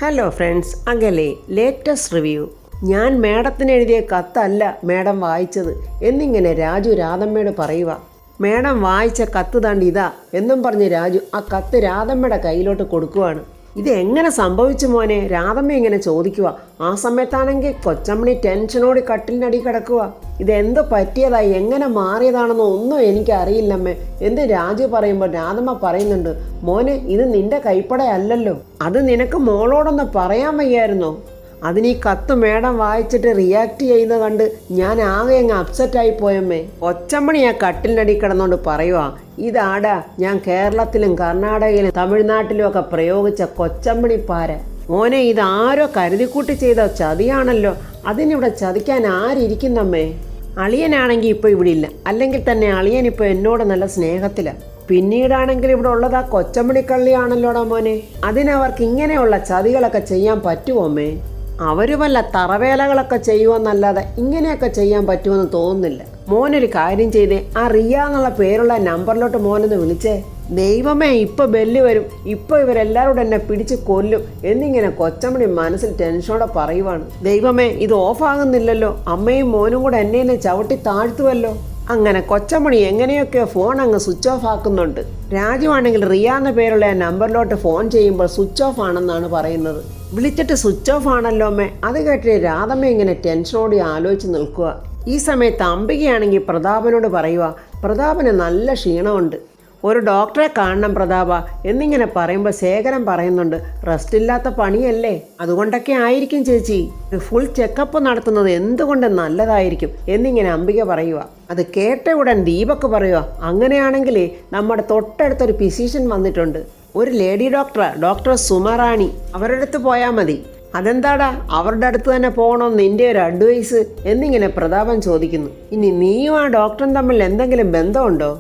Hello friends, അകലെ latest review. ഞാൻ മേഡത്തിന് എഴുതിയ കത്തല്ല മേഡം വായിച്ചത് എന്നിങ്ങനെ രാജു രാധമ്മയോട് പറയുക. മേഡം വായിച്ച കത്ത് താണ്ടി ഇതാ എന്നും പറഞ്ഞ് രാജു ആ കത്ത് രാധമ്മയുടെ കയ്യിലോട്ട് കൊടുക്കുവാണ്. ഇത് എങ്ങനെ സംഭവിച്ചു മോനെ? രാധമ്മ ഇങ്ങനെ ചോദിക്കുക. ആ സമയത്താണെങ്കിൽ കൊച്ചമ്മണി ടെൻഷനോട് കട്ടിലിനടി കിടക്കുക. ഇതെന്ത് പറ്റിയതായി, എങ്ങനെ മാറിയതാണെന്നോ ഒന്നും എനിക്കറിയില്ലമ്മേ എന്ന് രാജു പറയുമ്പോൾ രാധമ്മ പറയുന്നുണ്ട്, മോനെ ഇത് നിന്റെ കൈപ്പടയല്ലല്ലോ, അത് നിനക്ക് മോളോടൊന്ന് പറയാൻ വയ്യായിരുന്നോ? അതിന് ഈ കത്ത് മേഡം വായിച്ചിട്ട് റിയാക്ട് ചെയ്യുന്നത് കണ്ട് ഞാൻ ആകെ അങ്ങ് അപ്സെറ്റായി പോയമ്മേ. കൊച്ചമ്മണി ആ കട്ടിലിനടി കിടന്നുകൊണ്ട് പറയുക, ഇതാടാ ഞാൻ കേരളത്തിലും കർണാടകയിലും തമിഴ്നാട്ടിലും ഒക്കെ പ്രയോഗിച്ച കൊച്ചമ്മണി പാര. മോനെ ഇത് ആരോ കരുതിക്കൂട്ടി ചെയ്ത ചതിയാണല്ലോ, അതിനിവിടെ ചതിക്കാൻ ആരിയ്ക്കുന്നമ്മേ? അളിയനാണെങ്കിൽ ഇപ്പോൾ ഇവിടെ ഇല്ല, അല്ലെങ്കിൽ തന്നെ അളിയൻ ഇപ്പോൾ എന്നോട് നല്ല സ്നേഹത്തിലാണ്. പിന്നീടാണെങ്കിൽ ഇവിടെ ഉള്ളത് ആ കൊച്ചമ്മണിക്കള്ളിയാണല്ലോടാ മോനെ. അതിനവർക്ക് ഇങ്ങനെയുള്ള ചതികളൊക്കെ ചെയ്യാൻ പറ്റുമോ അമ്മേ? അവർ വല്ല തറവേലകളൊക്കെ ചെയ്യുമെന്നല്ലാതെ ഇങ്ങനെയൊക്കെ ചെയ്യാൻ പറ്റുമെന്ന് തോന്നുന്നില്ല. മോനൊരു കാര്യം ചെയ്തേ, ആ റിയ എന്നുള്ള പേരുള്ള നമ്പറിലോട്ട് മോനൊന്ന് വിളിച്ചേ. ദൈവമേ ഇപ്പൊ ബെല്ല് വരും, ഇപ്പൊ ഇവരെല്ലാവരോടും എന്നെ പിടിച്ച് കൊല്ലും എന്നിങ്ങനെ കൊച്ചമ്മണി മനസ്സിൽ ടെൻഷനോടെ പറയുവാണ്. ദൈവമേ ഇത് ഓഫാകുന്നില്ലല്ലോ, അമ്മയും മോനും കൂടെ എന്നെ ചവിട്ടി താഴ്ത്തുവല്ലോ. അങ്ങനെ കൊച്ചമ്മണി എങ്ങനെയൊക്കെയോ ഫോൺ അങ്ങ് സ്വിച്ച് ഓഫ് ആക്കുന്നുണ്ട്. രാജുവാണെങ്കിൽ റിയ എന്ന പേരുള്ള ആ നമ്പറിലോട്ട് ഫോൺ ചെയ്യുമ്പോൾ സ്വിച്ച് ഓഫ് ആണെന്നാണ് പറയുന്നത്. വിളിച്ചിട്ട് സ്വിച്ച് ഓഫ് ആണല്ലോ അമ്മേ. അത് കേട്ടിട്ട് രാധമ്മ ഇങ്ങനെ ടെൻഷനോടെ ആലോചിച്ച് നിൽക്കുക. ഈ സമയത്ത് അംബികയാണെങ്കിൽ പ്രതാപനോട് പറയുക, പ്രതാപന് നല്ല ക്ഷീണമുണ്ട്, ഒരു ഡോക്ടറെ കാണണം പ്രതാപ എന്നിങ്ങനെ പറയുമ്പോൾ ശേഖരൻ പറയുന്നുണ്ട്, റെസ്റ്റ് ഇല്ലാത്ത പണിയല്ലേ, അതുകൊണ്ടൊക്കെ ആയിരിക്കും ചേച്ചി, ഫുൾ ചെക്കപ്പ് നടത്തുന്നത് എന്തുകൊണ്ട് നല്ലതായിരിക്കും എന്നിങ്ങനെ അംബിക പറയുക. അത് കേട്ട ഉടൻ ദീപക് പറയുക, അങ്ങനെയാണെങ്കിൽ നമ്മുടെ തൊട്ടടുത്തൊരു ഫിസിഷ്യൻ വന്നിട്ടുണ്ട്, ഒരു ലേഡി ഡോക്ടർ സുമറാണി, അവരുടെ അടുത്ത് പോയാൽ മതി. അതെന്താടാ അവരുടെ അടുത്ത് തന്നെ പോകണമെന്ന് നിന്റെ ഒരു അഡ്വൈസ് എന്നിങ്ങനെ പ്രതാപൻ ചോദിക്കുന്നു. ഇനി നീയും ആ ഡോക്ടറും തമ്മിൽ എന്തെങ്കിലും ബന്ധമുണ്ടോ?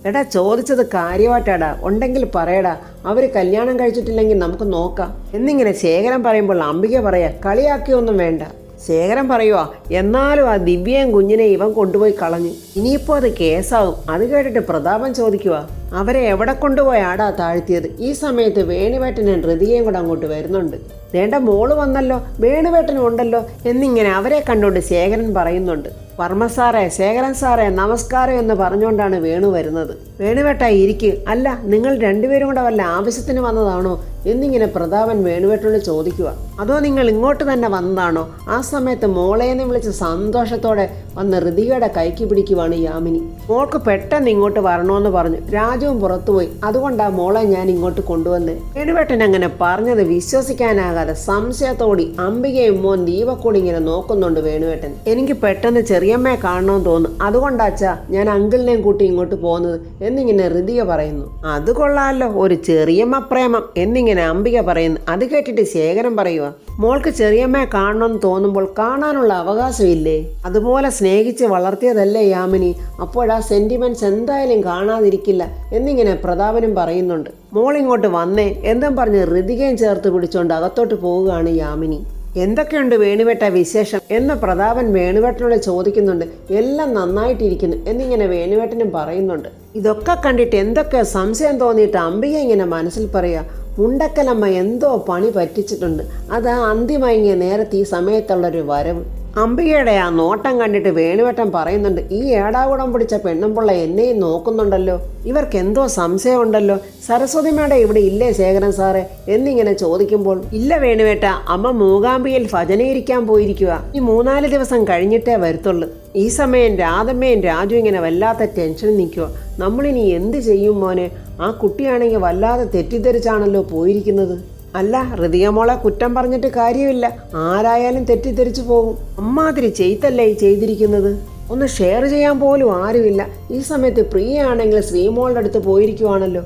എടാ ചോദിച്ചത് കാര്യമായിട്ടാടാ, ഉണ്ടെങ്കിൽ പറയടാ, അവർ കല്യാണം കഴിച്ചിട്ടില്ലെങ്കിൽ നമുക്ക് നോക്കാം എന്നിങ്ങനെ ശേഖരൻ പറയുമ്പോൾ അംബിക പറയാ, കളിയാക്കിയൊന്നും വേണ്ട. ശേഖരൻ പറയുക, എന്നാലും ആ ദിവ്യയും കുഞ്ഞിനെ ഇവൻ കൊണ്ടുപോയി കളഞ്ഞു, ഇനിയിപ്പോൾ അത് കേസാവും. അത് കേട്ടിട്ട് പ്രതാപൻ ചോദിക്കുക, അവരെ എവിടെ കൊണ്ടുപോയി ആടാ താഴ്ത്തിയത്? ഈ സമയത്ത് വേണുവേട്ടനും ഹൃതികയും കൂടെ അങ്ങോട്ട് വരുന്നുണ്ട്. വേണ്ട മോള് വന്നല്ലോ, വേണുവേട്ടനും ഉണ്ടല്ലോ എന്നിങ്ങനെ അവരെ കണ്ടുകൊണ്ട് ശേഖരൻ പറയുന്നുണ്ട്. വർമ്മ സാറേ, ശേഖരൻ സാറേ നമസ്കാരം എന്ന് പറഞ്ഞുകൊണ്ടാണ് വേണു വരുന്നത്. വേണുവേട്ട ഇരിക്ക്, അല്ല നിങ്ങൾ രണ്ടുപേരും കൂടെ വല്ല ആവശ്യത്തിന് വന്നതാണോ എന്നിങ്ങനെ പ്രതാപൻ വേണുവേട്ടനോട് ചോദിക്കുക. അതോ നിങ്ങൾ ഇങ്ങോട്ട് തന്നെ വന്നതാണോ? ആ സമയത്ത് മോളേന്ന് വിളിച്ച് സന്തോഷത്തോടെ വന്ന് ഹൃതികയുടെ കൈക്ക് പിടിക്കുവാണ് യാമിനി. മോൾക്ക് പെട്ടെന്ന് ഇങ്ങോട്ട് വരണമെന്ന് പറഞ്ഞു, രാജുവും പുറത്തുപോയി, അതുകൊണ്ടാ മോളെ ഞാൻ ഇങ്ങോട്ട് കൊണ്ടുവന്നേ. വേണുവേട്ടൻ അങ്ങനെ പറഞ്ഞത് വിശ്വസിക്കാനാകാതെ സംശയത്തോടി അംബികയും മോൻ ദീപക്കൂടി ഇങ്ങനെ നോക്കുന്നുണ്ട് വേണുവേട്ടൻ. എനിക്ക് പെട്ടെന്ന് ചെറിയമ്മയെ കാണണമെന്ന് തോന്നുന്നു, അതുകൊണ്ടാച്ചാ ഞാൻ അങ്കിളിനെയും കൂട്ടി ഇങ്ങോട്ട് പോകുന്നത് എന്നിങ്ങനെ ഹൃതിക പറയുന്നു. അത് കൊള്ളാമല്ലോ, ഒരു ചെറിയമ്മ പ്രേമം എന്നിങ്ങനെ അംബിക പറയുന്നു. അത് കേട്ടിട്ട് ശേഖരൻ പറയുക, മോൾക്ക് ചെറിയമ്മയെ കാണണമെന്ന് തോന്നുമ്പോൾ കാണാനുള്ള അവകാശമില്ലേ? അതുപോലെ സ്നേഹിച്ച് വളർത്തിയതല്ലേ യാമിനി, അപ്പോഴാ സെന്റിമെന്റ്സ് എന്തായാലും കാണാതിരിക്കില്ല എന്നിങ്ങനെ പ്രതാപനും പറയുന്നുണ്ട്. മോളിങ്ങോട്ട് വന്നേ എന്നും പറഞ്ഞ് ഹൃതികയും ചേർത്ത് പിടിച്ചുകൊണ്ട് അകത്തോട്ട് പോവുകയാണ് യാമിനി. എന്തൊക്കെയുണ്ട് വേണുവേട്ട വിശേഷം എന്ന് പ്രതാപൻ വേണുവേട്ടനോട് ചോദിക്കുന്നുണ്ട്. എല്ലാം നന്നായിട്ടിരിക്കുന്നു എന്നിങ്ങനെ വേണുവേട്ടനും പറയുന്നുണ്ട്. ഇതൊക്കെ കണ്ടിട്ട് എന്തൊക്കെ സംശയം തോന്നിയിട്ട് അംബിക ഇങ്ങനെ മനസ്സിൽ പറയുക, മുണ്ടക്കലമ്മ എന്തോ പണി പറ്റിച്ചിട്ടുണ്ട്, അത് അന്തിമയങ്ങിയ നേരത്തെ ഈ സമയത്തുള്ളൊരു വരവ്. അംബികയുടെ ആ നോട്ടം കണ്ടിട്ട് വേണുവേട്ടൻ പറയുന്നുണ്ട്, ഈ ഏടാകുടം പിടിച്ച പെണ്ണുമ്പിള്ള എന്നെയും നോക്കുന്നുണ്ടല്ലോ, ഇവർക്ക് എന്തോ സംശയമുണ്ടല്ലോ. സരസ്വതി മേഡം ഇവിടെ ഇല്ലേ ശേഖരൻ സാറേ എന്നിങ്ങനെ ചോദിക്കുമ്പോൾ, ഇല്ല വേണുവേട്ട, അമ്മ മൂകാംബികയിൽ ഭജനയിരിക്കാൻ പോയിരിക്കുക, ഈ 3-4 ദിവസം കഴിഞ്ഞിട്ടേ വരത്തുള്ളൂ. ഈ സമയം രാധമ്മയും രാജു ഇങ്ങനെ വല്ലാത്ത ടെൻഷനിൽ നിൽക്കുക. നമ്മളിനി എന്ത് ചെയ്യും മോനെ? ആ കുട്ടിയാണെങ്കിൽ വല്ലാതെ തെറ്റിദ്ധരിച്ചാണല്ലോ പോയിരിക്കുന്നത്. അല്ല ഹൃതിക മോളെ കുറ്റം പറഞ്ഞിട്ട് കാര്യമില്ല, ആരായാലും തെറ്റിദ്ധരിച്ചു പോകും. അമ്മാതിരി ചെയ്തല്ലേ ഈ ചെയ്തിരിക്കുന്നത്, ഒന്ന് ഷെയർ ചെയ്യാൻ പോലും ആരുമില്ല. ഈ സമയത്ത് പ്രിയ ആണെങ്കിൽ ശ്രീമോളുടെ അടുത്ത് പോയിരിക്കുവാണല്ലോ.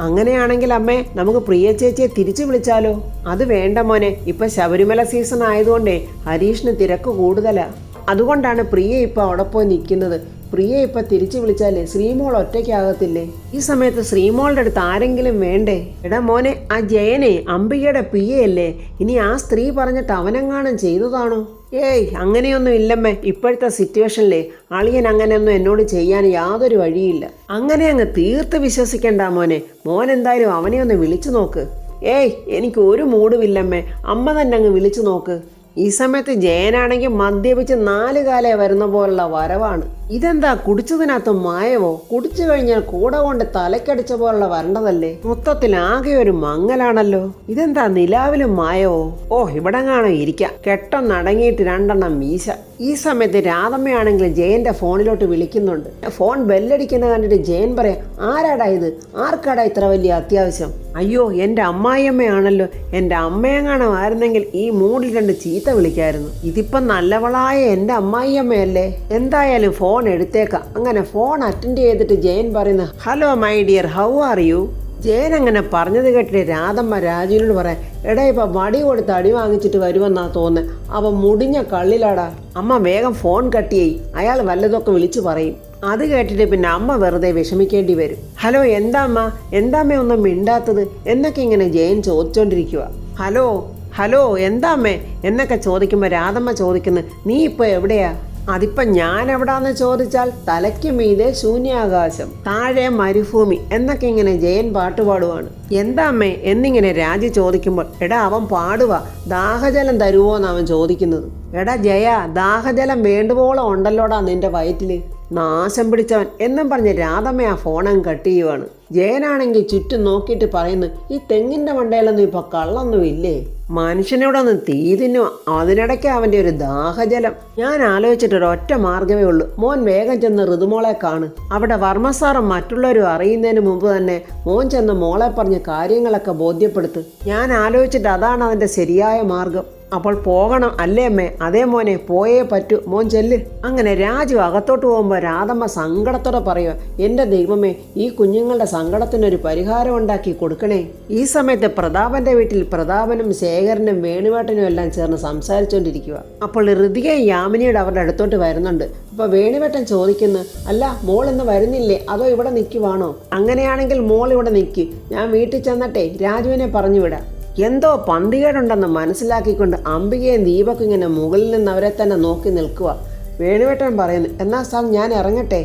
അങ്ങനെയാണെങ്കിൽ അമ്മേ നമുക്ക് പ്രിയ ചേച്ചിയെ തിരിച്ചു വിളിച്ചാലോ? അത് വേണ്ട മോനെ, ഇപ്പൊ ശബരിമല സീസൺ ആയതുകൊണ്ടേ ഹരീഷിന് തിരക്ക് കൂടുതലാ, അതുകൊണ്ടാണ് പ്രിയ ഇപ്പൊ അവിടെ പോയി നിൽക്കുന്നത്. പ്രിയ ഇപ്പൊ തിരിച്ചു വിളിച്ചാലേ ശ്രീമോൾ ഒറ്റയ്ക്കാകത്തില്ലേ? ഈ സമയത്ത് ശ്രീമോളുടെ അടുത്ത് ആരെങ്കിലും വേണ്ടേ? എടാ മോനെ, ആ ജയനെ അംബികയുടെ പിയല്ലേ, ഇനി ആ സ്ത്രീ പറഞ്ഞിട്ട് അവനെങ്ങാനും ചെയ്തതാണോ? ഏയ് അങ്ങനെയൊന്നും ഇല്ലമ്മേ, ഇപ്പോഴത്തെ സിറ്റുവേഷനിലെ അളിയൻ അങ്ങനെയൊന്നും എന്നോട് ചെയ്യാൻ യാതൊരു വഴിയില്ല. അങ്ങനെ അങ്ങ് തീർത്ത് വിശ്വസിക്കണ്ട മോനെ, മോൻ എന്തായാലും അവനെ ഒന്ന് വിളിച്ചു നോക്ക്. ഏയ് എനിക്ക് ഒരു മൂടുമില്ലമ്മേ, അമ്മ തന്നെ അങ്ങ് വിളിച്ചു നോക്ക്. ഈ സമയത്ത് ജയനാണെങ്കിൽ മദ്യപിച്ച് 4 കാലേ വരുന്ന പോലുള്ള വരവാണ്. ഇതെന്താ കുടിച്ചതിനകത്ത് മായമോ? കുടിച്ചു കഴിഞ്ഞാൽ കൂടെ കൊണ്ട് തലക്കടിച്ച പോലുള്ള വരണ്ടതല്ലേ? മൊത്തത്തിൽ ആകെ ഒരു മങ്ങലാണല്ലോ. ഇതെന്താ നിലാവിലും മായമോ? ഓ, ഇവിടെ കാണോ ഇരിക്കാം. കെട്ടൊന്നടങ്ങിയിട്ട് 2 മീശ. ഈ സമയത്ത് രാധമ്മയാണെങ്കിൽ ജയന്റെ ഫോണിലോട്ട് വിളിക്കുന്നുണ്ട്. ഫോൺ ബെല്ലടിക്കുന്ന കണ്ടിട്ട് ജയൻ പറയാം, ആരാടാ ഇത്? ആർക്കാടാ ഇത്ര വലിയ അത്യാവശ്യം? അയ്യോ, എൻ്റെ അമ്മായിയമ്മയാണല്ലോ. എൻ്റെ അമ്മയെങ്ങാണമായിരുന്നെങ്കിൽ ഈ മൂടിൽ 2 ചീത്ത വിളിക്കായിരുന്നു. ഇതിപ്പം നല്ലവളായ എൻ്റെ അമ്മായിയമ്മയല്ലേ. എന്തായാലും ഫോൺ എടുത്തേക്കാം. അങ്ങനെ ഫോൺ അറ്റൻഡ് ചെയ്തിട്ട് ജയൻ പറയുന്നു, hello my dear, how are you? Jayan അങ്ങനെ പറഞ്ഞത് കേട്ടിട്ട് രാധമ്മ രാജുവിനോട് പറയാം, എടാ ഇപ്പം വടി കൊടുത്ത് അടി വാങ്ങിച്ചിട്ട് വരുമെന്നാ തോന്നുന്നത്. അവൻ മുടിഞ്ഞ കള്ളിലാടാ. അമ്മ വേഗം ഫോൺ കട്ട് ചെയ്യും. അയാൾ വല്ലതൊക്കെ വിളിച്ചു പറയും. അത് കേട്ടിട്ട് പിന്നെ അമ്മ വെറുതെ വിഷമിക്കേണ്ടി വരും. ഹലോ, എന്താമ്മ ഒന്നും മിണ്ടാത്തത് എന്നൊക്കെ ഇങ്ങനെ ജയൻ ചോദിച്ചോണ്ടിരിക്കുക. ഹലോ ഹലോ എന്താമ്മേ എന്നൊക്കെ ചോദിക്കുമ്പോൾ രാധമ്മ ചോദിക്കുന്നു, നീ ഇപ്പോൾ എവിടെയാ? അതിപ്പം ഞാൻ എവിടാന്ന് ചോദിച്ചാൽ തലയ്ക്ക് മീതെ ശൂന്യാകാശം, താഴെ മരുഭൂമി എന്നൊക്കെ ഇങ്ങനെ ജയൻ പാട്ടുപാടുവാണ്. എന്താമ്മേ എന്നിങ്ങനെ രാജി ചോദിക്കുമ്പോൾ, എടാ അവൻ പാടുക, ദാഹജലം തരുവോന്ന് അവൻ ചോദിക്കുന്നത്. എടാ ജയ, ദാഹജലം വേണ്ടുവോളം ഉണ്ടല്ലോടാ നിന്റെ വയറ്റില്, നാശം പിടിച്ചവൻ എന്നും പറഞ്ഞ് രാധമ്മ ആ ഫോണങ്ങ് കട്ട് ചെയ്യുവാണ്. ജയനാണെങ്കിൽ ചുറ്റും നോക്കിയിട്ട് പറയുന്നു, ഈ തെങ്ങിൻ്റെ മണ്ടയിലൊന്നും ഇപ്പം കള്ളൊന്നും ഇല്ലേ? മനുഷ്യനോടൊന്ന് തീ തിന്നുക, അതിനിടയ്ക്ക് അവൻ്റെ ഒരു ദാഹജലം. ഞാൻ ആലോചിച്ചിട്ടൊരു ഒറ്റ മാർഗമേ ഉള്ളൂ, മോൻ വേഗം ചെന്ന് ഋതുമോളെ കാണ്. അവിടെ വർമ്മസാറും മറ്റുള്ളവരും അറിയുന്നതിന് മുമ്പ് തന്നെ മോൻ ചെന്ന് മോളെ പറഞ്ഞ് കാര്യങ്ങളൊക്കെ ബോധ്യപ്പെടുത്ത്. ഞാൻ ആലോചിച്ചിട്ട് അതാണ് അതിൻ്റെ ശരിയായ മാർഗം. അപ്പോൾ പോകണം അല്ലേ അമ്മേ? അതേ മോനെ, പോയേ പറ്റൂ, മോൻ ചെല്ല്. അങ്ങനെ രാജു അകത്തോട്ട് പോകുമ്പോൾ രാധമ്മ സങ്കടത്തോടെ പറയുക, എൻ്റെ ദൈവമേ, ഈ കുഞ്ഞുങ്ങളുടെ സങ്കടത്തിനൊരു പരിഹാരം ഉണ്ടാക്കി കൊടുക്കണേ. ഈ സമയത്ത് പ്രതാപൻ്റെ വീട്ടിൽ പ്രതാപനും ശേഖരനും വേണുവേട്ടനും എല്ലാം ചേർന്ന് സംസാരിച്ചുകൊണ്ടിരിക്കുക. അപ്പോൾ ഋതികയും യാമിനിയുടെ അവരുടെ അടുത്തോട്ട് വരുന്നുണ്ട്. അപ്പോൾ വേണുവേട്ടൻ ചോദിക്കുന്നു, അല്ല മോൾ ഇന്ന് വരുന്നില്ലേ, അതോ ഇവിടെ നിൽക്കുവാണോ? അങ്ങനെയാണെങ്കിൽ മോൾ ഇവിടെ നിൽക്ക്, ഞാൻ വീട്ടിൽ ചെന്നിട്ടേ രാജുവിനെ പറഞ്ഞു വിടാം. എന്തോ പന്തികേടുണ്ടെന്ന് മനസ്സിലാക്കിക്കൊണ്ട് അംബികയും ദീപക്കും ഇങ്ങനെ മുകളിൽ നിന്ന് അവരെ തന്നെ നോക്കി നിൽക്കുക. വേണുവേട്ടൻ പറയുന്നു, എന്നാ സാർ ഞാൻ ഇറങ്ങട്ടെ?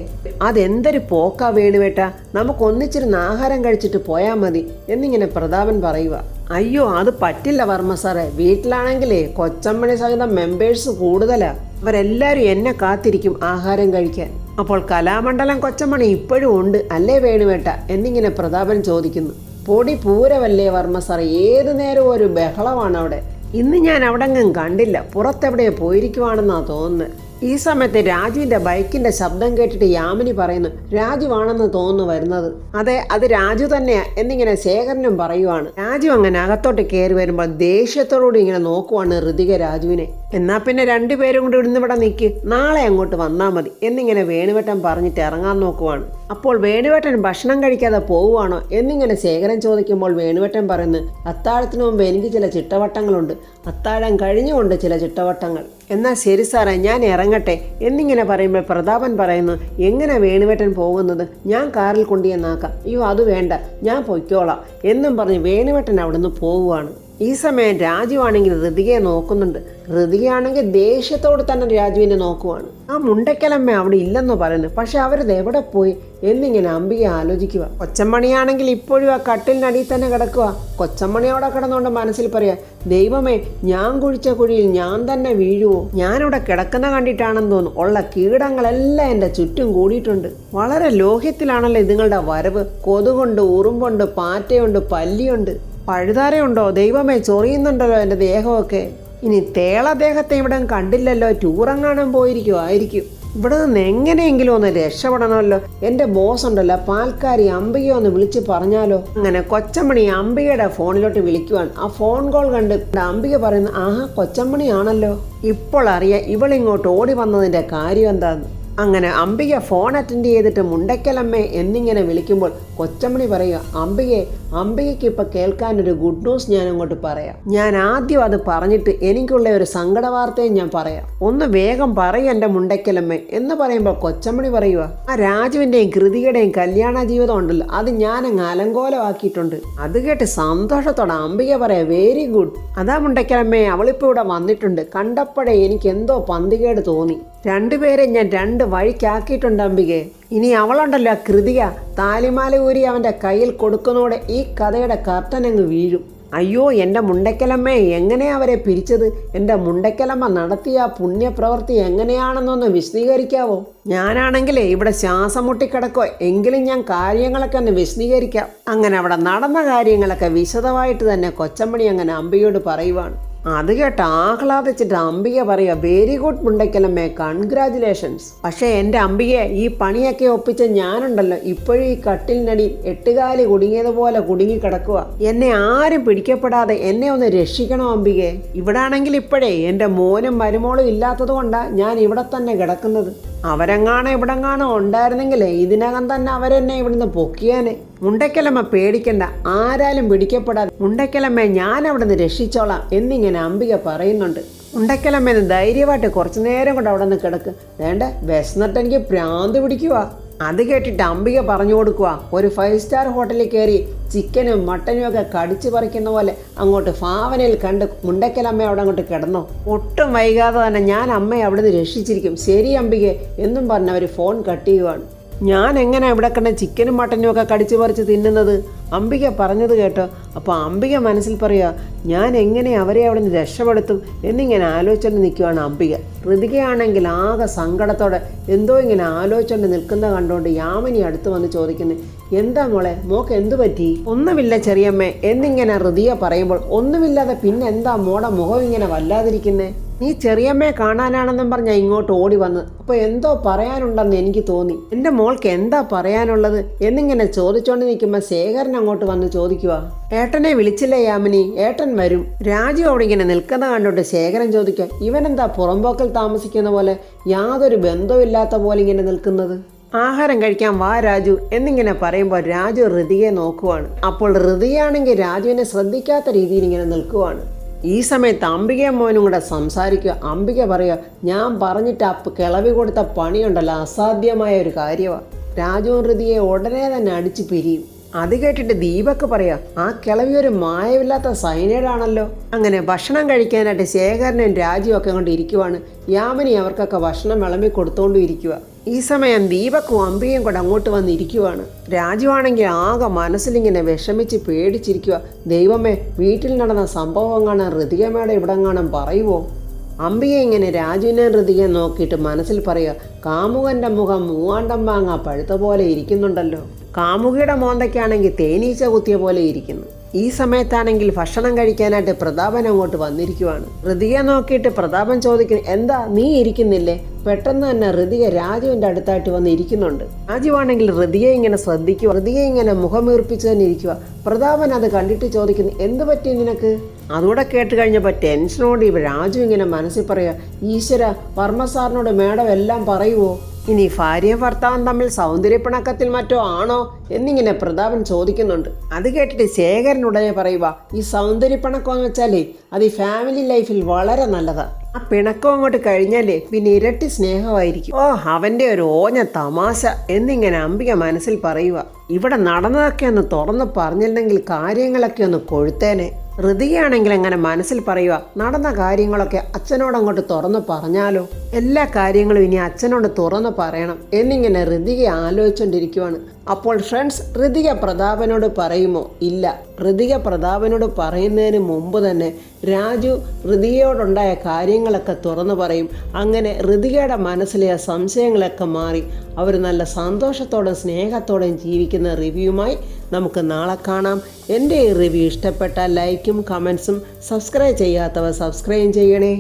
അതെന്തൊരു പോക്കാ വേണുവേട്ട, നമുക്കൊന്നിച്ചിരുന്ന് ആഹാരം കഴിച്ചിട്ട് പോയാൽ മതി എന്നിങ്ങനെ പ്രതാപൻ പറയുക. അയ്യോ, അത് പറ്റില്ല വർമ്മ സാറേ, വീട്ടിലാണെങ്കിലേ കൊച്ചമ്മണി സഹിതം മെമ്പേഴ്സ് കൂടുതലാ, അവരെല്ലാവരും എന്നെ കാത്തിരിക്കും ആഹാരം കഴിക്കാൻ. അപ്പോൾ കലാമണ്ഡലം കൊച്ചമ്മണി ഇപ്പോഴും ഉണ്ട് അല്ലേ വേണുവേട്ട എന്നിങ്ങനെ പ്രതാപൻ ചോദിക്കുന്നു. പൊടി പൂരവല്ലേ വർമ്മ സാർ, ഏതു നേരവും ഒരു ബഹളമാണ് അവിടെ. ഇന്ന് ഞാൻ അവിടെങ്ങും കണ്ടില്ല, പുറത്തെവിടെയോ പോയിരിക്കുവാണെന്നാണ് തോന്നുന്നത്. ഈ സമയത്ത് രാജുവിൻ്റെ ബൈക്കിൻ്റെ ശബ്ദം കേട്ടിട്ട് യാമിനി പറയുന്നു, രാജുവാണെന്ന് തോന്നുന്നു വരുന്നത്. അതെ, അത് രാജു തന്നെയാ എന്നിങ്ങനെ ശേഖരനും പറയുവാണ്. രാജു അങ്ങനെ അകത്തോട്ട് കയറി വരുമ്പോൾ ദേഷ്യത്തോടുകൂടി ഇങ്ങനെ നോക്കുവാണ് ഋതിക രാജുവിനെ. എന്നാ പിന്നെ 2 പേരും കൂടി ഇവിടെ നിൽക്ക്, നാളെ അങ്ങോട്ട് വന്നാൽ മതി എന്നിങ്ങനെ വേണുവേട്ടൻ പറഞ്ഞിട്ട് ഇറങ്ങാൻ നോക്കുവാണ്. അപ്പോൾ വേണുവേട്ടൻ ഭക്ഷണം കഴിക്കാതെ പോവുകയാണോ എന്നിങ്ങനെ ശേഖരൻ ചോദിക്കുമ്പോൾ വേണുവേട്ടൻ പറയുന്നു, അത്താഴത്തിന് മുമ്പ് എനിക്ക് ചില ചിട്ടവട്ടങ്ങളുണ്ട്, അത്താഴം കഴിഞ്ഞുകൊണ്ട് ചില ചിട്ടവട്ടങ്ങൾ. എന്നാൽ ശരി സാറേ, ഞാൻ ഇറങ്ങട്ടെ എന്നിങ്ങനെ പറയുമ്പോൾ പ്രതാപൻ പറയുന്നു, എങ്ങനെ വേണുവേട്ടൻ പോകുന്നത്? ഞാൻ കാറിൽ കൊണ്ടുവന്നാക്കാം. അയ്യോ അത് വേണ്ട, ഞാൻ പൊയ്ക്കോളാം എന്നും പറഞ്ഞ് വേണുവേട്ടൻ അവിടുന്ന് പോവുകയാണ്. ഈ സമയം രാജുവാണെങ്കിൽ ഋതികയെ നോക്കുന്നുണ്ട്. ഋതികയാണെങ്കിൽ ദേഷ്യത്തോട് തന്നെ രാജുവിനെ നോക്കുവാണ്. ആ മുണ്ടയ്ക്കലമ്മ അവിടെ ഇല്ലെന്ന് പറയുന്നു, പക്ഷെ അവരത് എവിടെ പോയി എന്നിങ്ങനെ അംബിക ആലോചിക്കുക. കൊച്ചമ്മണിയാണെങ്കിൽ ഇപ്പോഴും ആ കട്ടിലിനടിയിൽ തന്നെ കിടക്കുക. കൊച്ചമ്മണി അവിടെ കിടന്നുകൊണ്ട് മനസ്സിൽ പറയാ, ദൈവമേ, ഞാൻ കുഴിച്ച കുഴിയിൽ ഞാൻ തന്നെ വീഴുവോ? ഞാനിവിടെ കിടക്കുന്ന കണ്ടിട്ടാണെന്ന് തോന്നുന്നു, ഉള്ള കീടങ്ങളെല്ലാം എൻ്റെ ചുറ്റും കൂടിയിട്ടുണ്ട്. വളരെ ലോഹ്യത്തിലാണല്ലോ ഇതുങ്ങളുടെ വരവ്. കൊതുകുണ്ട്, ഉറുമ്പുണ്ട്, പാറ്റയുണ്ട്, പല്ലിയുണ്ട്, പഴുതാരയുണ്ടോ? ദൈവമേ, ചൊറിയുന്നുണ്ടല്ലോ എൻ്റെ ദേഹമൊക്കെ. ഇനി തേളദേഹത്തെ ഇവിടെ കണ്ടില്ലല്ലോ, ടൂറെങ്ങാനും പോയിരിക്കുമായിരിക്കും. ഇവിടെ നിന്ന് എങ്ങനെയെങ്കിലും ഒന്ന് രക്ഷപ്പെടണമല്ലോ. എൻ്റെ ബോസ് ഉണ്ടല്ലോ, പാൽക്കാരി അംബികയെ ഒന്ന് വിളിച്ച് പറഞ്ഞാലോ? അങ്ങനെ കൊച്ചമ്മണി അംബികയുടെ ഫോണിലോട്ട് വിളിക്കുവാണ്. ആ ഫോൺ കോൾ കണ്ട് അംബിക പറയുന്നു, ആഹാ കൊച്ചമ്മണിയാണല്ലോ, ഇപ്പോൾ അറിയാം ഇവളിങ്ങോട്ട് ഓടി വന്നതിൻ്റെ കാര്യം എന്താന്ന്. അങ്ങനെ അംബിക ഫോൺ അറ്റൻഡ് ചെയ്തിട്ട് മുണ്ടയ്ക്കലമ്മേ എന്നിങ്ങനെ വിളിക്കുമ്പോൾ കൊച്ചമ്മണി പറയുക, അംബികയ്ക്ക് ഇപ്പം കേൾക്കാനൊരു ഗുഡ് ന്യൂസ് ഞാൻ അങ്ങോട്ട് പറയാം. ഞാൻ ആദ്യം അത് പറഞ്ഞിട്ട് എനിക്കുള്ള ഒരു സങ്കട വാർത്തയും ഞാൻ പറയാം. ഒന്ന് വേഗം പറയും എൻ്റെ മുണ്ടയ്ക്കലമ്മേ എന്ന് പറയുമ്പോൾ കൊച്ചമ്മണി പറയുക, ആ രാജുവിൻ്റെയും കൃതിയുടെയും കല്യാണ ജീവിതം ഉണ്ടല്ലോ, അത് ഞാനങ്ങ് അലങ്കോലമാക്കിയിട്ടുണ്ട്. അത് കേട്ട് സന്തോഷത്തോടെ അംബിക പറയാം, വെരി ഗുഡ്. അതാ മുണ്ടയ്ക്കലമ്മേ, അവളിപ്പോൾ ഇവിടെ വന്നിട്ടുണ്ട്. കണ്ടപ്പോഴേ എനിക്ക് എന്തോ പന്തികേട് തോന്നി. 2 പേരെ ഞാൻ 2 വഴിക്കാക്കിയിട്ടുണ്ട് അംബികയെ. ഇനി അവളുണ്ടല്ലോ കൃതിക, താലിമാല ഊരി അവൻ്റെ കയ്യിൽ കൊടുക്കുന്നതോടെ ഈ കഥയുടെ കർട്ടൻ അങ്ങ് വീഴും. അയ്യോ എൻ്റെ മുണ്ടയ്ക്കലമ്മേ, എങ്ങനെയാ അവരെ പിരിച്ചത്? എൻ്റെ മുണ്ടയ്ക്കലമ്മ നടത്തിയ ആ പുണ്യപ്രവൃത്തി എങ്ങനെയാണെന്നൊന്ന് വിശദീകരിക്കാവോ? ഞാനാണെങ്കിലേ ഇവിടെ ശ്വാസം മുട്ടിക്കിടക്കോ, എങ്കിലും ഞാൻ കാര്യങ്ങളൊക്കെ ഒന്ന് വിശദീകരിക്കാം. അങ്ങനെ അവിടെ നടന്ന കാര്യങ്ങളൊക്കെ വിശദമായിട്ട് തന്നെ കൊച്ചമ്മണി അങ്ങനെ അമ്പികയോട് പറയുവാണ്. അത് കേട്ട് ആഹ്ലാദിച്ചിട്ട് അംബിക പറയുക, വെരി ഗുഡ് മുണ്ടയ്ക്കലമ്മേ, കൺഗ്രാജുലേഷൻസ്. പക്ഷേ എൻ്റെ അംബികയെ, ഈ പണിയൊക്കെ ഒപ്പിച്ച ഞാനുണ്ടല്ലോ ഇപ്പോഴും ഈ കട്ടിലിനടി എട്ടുകാലി കുടുങ്ങിയതുപോലെ കുടുങ്ങി കിടക്കുക. എന്നെ ആരും പിടിക്കപ്പെടാതെ എന്നെ ഒന്ന് രക്ഷിക്കണോ അംബികയെ? ഇവിടാണെങ്കിൽ ഇപ്പോഴേ എൻ്റെ മോനും മരുമോളും ഇല്ലാത്തത് കൊണ്ടാണ് ഞാൻ ഇവിടെ തന്നെ കിടക്കുന്നത്. അവരെങ്ങാണോ ഇവിടെങ്ങാണോ ഉണ്ടായിരുന്നെങ്കിലേ ഇതിനകം തന്നെ അവരെന്നെ ഇവിടുന്ന് പൊക്കിയാനെ. മുണ്ടയ്ക്കലമ്മ പേടിക്കണ്ട, ആരാലും പിടിക്കപ്പെടാതെ മുണ്ടയ്ക്കലമ്മ ഞാൻ അവിടുന്ന് രക്ഷിച്ചോളാം എന്നിങ്ങനെ അംബിക പറയുന്നുണ്ട്. മുണ്ടയ്ക്കലമ്മേന്ന് ധൈര്യമായിട്ട് കുറച്ചു നേരം കൊണ്ട് അവിടെ നിന്ന് കിടക്ക്. വേണ്ട, വിശന്നിട്ട് എനിക്ക് ഭ്രാന്ത് പിടിക്കുക. അത് കേട്ടിട്ട് അംബിക പറഞ്ഞു കൊടുക്കുക, ഒരു 5 സ്റ്റാർ ഹോട്ടലിൽ കയറി ചിക്കനും മട്ടനും ഒക്കെ കടിച്ചു പറിക്കുന്ന പോലെ അങ്ങോട്ട് ഭാവനയിൽ കണ്ട് മുണ്ടയ്ക്കലമ്മ അവിടെ അങ്ങോട്ട് കിടന്നോ. ഒട്ടും വൈകാതെ തന്നെ ഞാൻ അമ്മയെ അവിടെ നിന്ന് രക്ഷിച്ചിരിക്കും. ശരി അംബികെ എന്നും പറഞ്ഞ് അവർ ഫോൺ കട്ട് ചെയ്യുവാണ്. ഞാൻ എങ്ങനെ ഇവിടെ കണ്ട ചിക്കനും മട്ടനും ഒക്കെ കടിച്ചു പറിച്ച് തിന്നുന്നത്? അംബിക പറഞ്ഞത് കേട്ടോ. അപ്പോൾ അംബിക മനസ്സിൽ പറയുക, ഞാൻ എങ്ങനെ അവരെ അവിടെ നിന്ന് രക്ഷപ്പെടുത്തും എന്നിങ്ങനെ ആലോചിച്ചുകൊണ്ട് നിൽക്കുവാണ് അംബിക. ഋതികയാണെങ്കിൽ ആകെ സങ്കടത്തോടെ എന്തോ ഇങ്ങനെ ആലോചിച്ചുകൊണ്ട് നിൽക്കുന്ന കണ്ടുകൊണ്ട് യാമിനി അടുത്ത് വന്ന് ചോദിക്കുന്നത്, എന്താ മോളെ, മോക്ക് എന്തു പറ്റി? ഒന്നുമില്ല ചെറിയമ്മേ എന്നിങ്ങനെ ഋതിക പറയുമ്പോൾ, ഒന്നുമില്ലാതെ പിന്നെ എന്താ മോടെ മുഖം ഇങ്ങനെ വല്ലാതിരിക്കുന്നേ? നീ ചെറിയമ്മയെ കാണാനാണെന്നും പറഞ്ഞാൽ ഇങ്ങോട്ട് ഓടി വന്ന്. അപ്പോൾ എന്തോ പറയാനുണ്ടെന്ന് എനിക്ക് തോന്നി. എൻ്റെ മോൾക്ക് എന്താ പറയാനുള്ളത് എന്നിങ്ങനെ ചോദിച്ചോണ്ട് നിൽക്കുമ്പോൾ ശേഖരൻ അങ്ങോട്ട് വന്ന് ചോദിക്കുക, ഏട്ടനെ വിളിച്ചില്ലേ യാമിനി? ഏട്ടൻ വരും. രാജു അവിടെ ഇങ്ങനെ നിൽക്കുന്ന കണ്ടോട്ട് ശേഖരൻ ചോദിക്കുക, ഇവനെന്താ പുറമ്പോക്കൽ താമസിക്കുന്ന പോലെ യാതൊരു ബന്ധമില്ലാത്ത പോലെ ഇങ്ങനെ നിൽക്കുന്നത്? ആഹാരം കഴിക്കാൻ വാ രാജു എന്നിങ്ങനെ പറയുമ്പോൾ രാജു ഋതികയെ നോക്കുവാണ്. അപ്പോൾ ഋതികയാണെങ്കിൽ രാജുവിനെ ശ്രദ്ധിക്കാത്ത രീതിയിൽ ഇങ്ങനെ നിൽക്കുവാണ്. ഈ സമയത്ത് അംബികയും മോനും കൂടെ സംസാരിക്കുക. അംബിക പറയുക, ഞാൻ പറഞ്ഞിട്ട് കിളവി കൊടുത്ത പണിയുണ്ടല്ലോ, അസാധ്യമായ ഒരു കാര്യമാണ്. രാജുവും ഋതിയെ ഉടനെ തന്നെ അടിച്ച് പിരിയും. അത് കേട്ടിട്ട് ദീപക്ക് പറയാ, ആ കിളവി ഒരു മായമില്ലാത്ത സൈനൈഡാണല്ലോ. അങ്ങനെ ഭക്ഷണം കഴിക്കാനായിട്ട് ശേഖരനും രാജുവും ഒക്കെ കൊണ്ട് ഇരിക്കുവാണ്. യാമിനി അവർക്കൊക്കെ ഭക്ഷണം വിളമ്പി കൊടുത്തോണ്ടും ഇരിക്കുക. ഈ സമയം ദീപക്കും അംബികയും കൂടെ അങ്ങോട്ട് വന്നിരിക്കുവാണ്. രാജുവാണെങ്കിൽ ആകെ മനസ്സിലിങ്ങനെ വിഷമിച്ച് പേടിച്ചിരിക്കുക. ദൈവമേ, വീട്ടിൽ നടന്ന സംഭവം കാണാൻ ഋതികമ്മയുടെ ഇവിടെങ്ങാനും പറയുമോ? അംബിക ഇങ്ങനെ രാജുവിനെ ഋതികയെ നോക്കിയിട്ട് മനസ്സിൽ പറയുക, കാമുകൻ്റെ മുഖം മൂവാണ്ടം മാങ്ങ പഴുത്ത പോലെ ഇരിക്കുന്നുണ്ടല്ലോ. കാമുകിയുടെ മോന്തയ്ക്കാണെങ്കിൽ തേനീച്ച കുത്തിയ പോലെ ഇരിക്കുന്നു. ഈ സമയത്താണെങ്കിൽ ഭക്ഷണം കഴിക്കാനായിട്ട് പ്രതാപൻ അങ്ങോട്ട് വന്നിരിക്കുവാണ്. ഋതികയെ നോക്കിയിട്ട് പ്രതാപൻ ചോദിക്കുന്നു, എന്താ നീ ഇരിക്കുന്നില്ലേ? പെട്ടെന്ന് തന്നെ ഋതിക രാജുവിൻ്റെ അടുത്തായിട്ട് വന്ന് ഇരിക്കുന്നുണ്ട്. രാജുവാണെങ്കിൽ ഋതികയെ ഇങ്ങനെ ശ്രദ്ധിക്കുക. ഋതികയെ ഇങ്ങനെ മുഖമീർപ്പിച്ച് തന്നെ ഇരിക്കുക. പ്രതാപൻ അത് കണ്ടിട്ട് ചോദിക്കുന്നു, എന്ത് പറ്റി നിനക്ക്? അതുകൂടെ കേട്ട് കഴിഞ്ഞപ്പോൾ ടെൻഷനോട് രാജു ഇങ്ങനെ മനസ്സിൽ പറയുക, ഈശ്വര, വർമ്മ സാറിനോട് മേഡം എല്ലാം പറയുമോ? ഇനി ഭാര്യയും ഭർത്താവും തമ്മിൽ സൗന്ദര്യപ്പിണക്കത്തിൽ മറ്റോ ആണോ എന്നിങ്ങനെ പ്രതാപൻ ചോദിക്കുന്നുണ്ട്. അത് കേട്ടിട്ട് ശേഖരൻ ഉടനെ പറയുക, ഈ സൗന്ദര്യപ്പിണക്കം എന്ന് വെച്ചാലേ അത് ഈ ഫാമിലി ലൈഫിൽ വളരെ നല്ലതാണ്. ആ പിണക്കം അങ്ങോട്ട് കഴിഞ്ഞാലേ പിന്നെ ഇരട്ടി സ്നേഹമായിരിക്കും. ഓ, അവൻ്റെ ഒരു ഓഞ്ഞ തമാശ എന്നിങ്ങനെ അംബിക മനസ്സിൽ പറയുക. ഇവിടെ നടന്നതൊക്കെ ഒന്ന് തുറന്ന് പറഞ്ഞില്ലെങ്കിൽ കാര്യങ്ങളൊക്കെ ഒന്ന് കൊഴുത്തേനെ. ഋതികയാണെങ്കിൽ അങ്ങനെ മനസ്സിൽ പറയുക, നടന്ന കാര്യങ്ങളൊക്കെ അച്ഛനോടങ്ങോട്ട് തുറന്ന് പറഞ്ഞാലോ? എല്ലാ കാര്യങ്ങളും ഇനി അച്ഛനോട് തുറന്ന് പറയണം എന്നിങ്ങനെ ഋതിക ആലോചിച്ചുകൊണ്ടിരിക്കുവാണ്. അപ്പോൾ ഫ്രണ്ട്സ്, ഋതിക പ്രതാപനോട് പറയുമോ? ഇല്ല. ഋതിക പ്രതാപനോട് പറയുന്നതിന് മുമ്പ് തന്നെ രാജു ഋതികയോടുണ്ടായ കാര്യങ്ങളൊക്കെ തുറന്നു പറയും. അങ്ങനെ ഋതികയുടെ മനസ്സിലെ സംശയങ്ങളൊക്കെ മാറി അവർ നല്ല സന്തോഷത്തോടും സ്നേഹത്തോടും ജീവിക്കുന്ന റിവ്യൂമായി നമുക്ക് നാളെ കാണാം. എൻ്റെ ഈ റിവ്യൂ ഇഷ്ടപ്പെട്ടാൽ ലൈക്കും കമൻസും, സബ്സ്ക്രൈബ് ചെയ്യാത്തവർ സബ്സ്ക്രൈബ് ചെയ്യണേ.